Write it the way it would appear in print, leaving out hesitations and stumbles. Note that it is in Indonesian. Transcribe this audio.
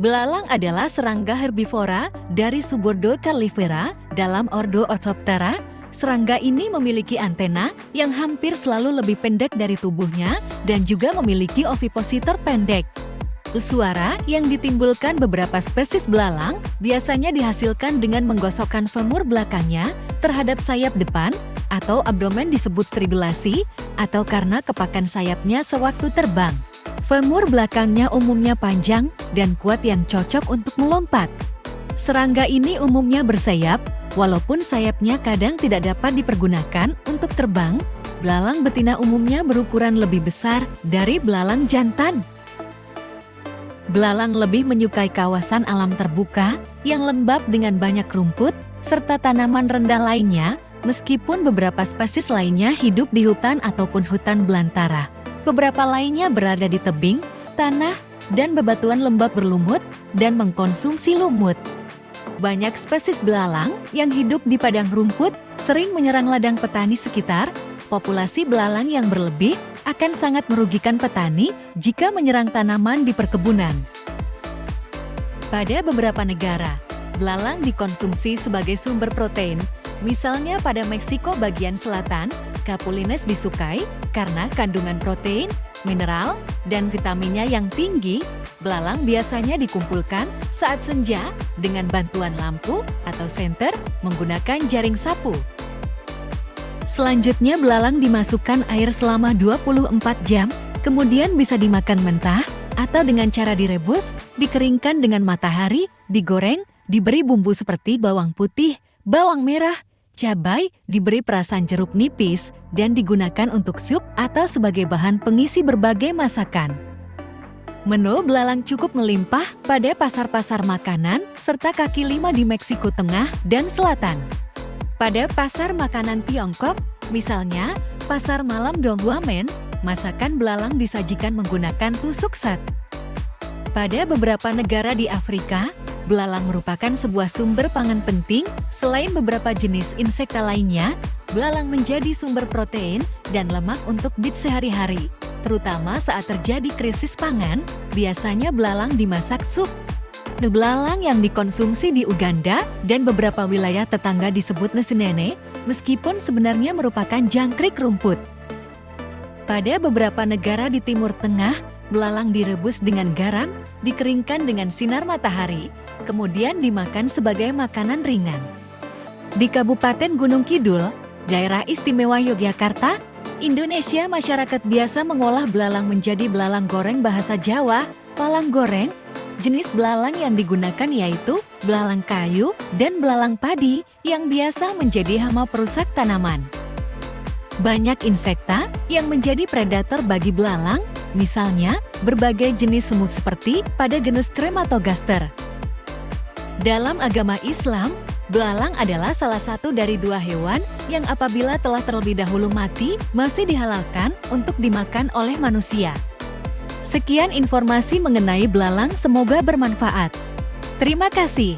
Belalang adalah serangga herbivora dari subordo Carnivora dalam ordo Orthoptera. Serangga ini memiliki antena yang hampir selalu lebih pendek dari tubuhnya dan juga memiliki ovipositor pendek. Suara yang ditimbulkan beberapa spesies belalang biasanya dihasilkan dengan menggosokkan femur belakangnya terhadap sayap depan atau abdomen disebut stridulasi atau karena kepakan sayapnya sewaktu terbang. Femur belakangnya umumnya panjang dan kuat yang cocok untuk melompat. Serangga ini umumnya bersayap, walaupun sayapnya kadang tidak dapat dipergunakan untuk terbang. Belalang betina umumnya berukuran lebih besar dari belalang jantan. Belalang lebih menyukai kawasan alam terbuka yang lembab dengan banyak rumput serta tanaman rendah lainnya, meskipun beberapa spesies lainnya hidup di hutan ataupun hutan belantara. Beberapa lainnya berada di tebing, tanah, dan bebatuan lembab berlumut dan mengkonsumsi lumut. Banyak spesies belalang yang hidup di padang rumput sering menyerang ladang petani sekitar. Populasi belalang yang berlebih akan sangat merugikan petani jika menyerang tanaman di perkebunan. Pada beberapa negara, belalang dikonsumsi sebagai sumber protein. Misalnya pada Meksiko bagian selatan, capulines disukai karena kandungan protein, mineral, dan vitaminnya yang tinggi. Belalang biasanya dikumpulkan saat senja dengan bantuan lampu atau senter menggunakan jaring sapu. Selanjutnya belalang dimasukkan air selama 24 jam, kemudian bisa dimakan mentah atau dengan cara direbus, dikeringkan dengan matahari, digoreng, diberi bumbu seperti bawang putih, bawang merah, cabai, diberi perasan jeruk nipis, dan digunakan untuk sup atau sebagai bahan pengisi berbagai masakan. Menu belalang cukup melimpah pada pasar-pasar makanan serta kaki lima di Meksiko Tengah dan Selatan. Pada pasar makanan Tiongkok, misalnya pasar malam Dongguamen, masakan belalang disajikan menggunakan tusuk sat. Pada beberapa negara di Afrika, belalang merupakan sebuah sumber pangan penting. Selain beberapa jenis insekta lainnya, belalang menjadi sumber protein dan lemak untuk diet sehari-hari. Terutama saat terjadi krisis pangan, biasanya belalang dimasak sup. Belalang yang dikonsumsi di Uganda dan beberapa wilayah tetangga disebut nesenene, meskipun sebenarnya merupakan jangkrik rumput. Pada beberapa negara di Timur Tengah, belalang direbus dengan garam, dikeringkan dengan sinar matahari, kemudian dimakan sebagai makanan ringan. Di Kabupaten Gunung Kidul, Daerah Istimewa Yogyakarta, Indonesia, masyarakat biasa mengolah belalang menjadi belalang goreng bahasa Jawa, palang goreng. Jenis belalang yang digunakan yaitu belalang kayu dan belalang padi yang biasa menjadi hama perusak tanaman. Banyak insekta yang menjadi predator bagi belalang, misalnya berbagai jenis semut seperti pada genus Trematogaster. Dalam agama Islam, belalang adalah salah satu dari dua hewan yang apabila telah terlebih dahulu mati, masih dihalalkan untuk dimakan oleh manusia. Sekian informasi mengenai belalang, semoga bermanfaat. Terima kasih.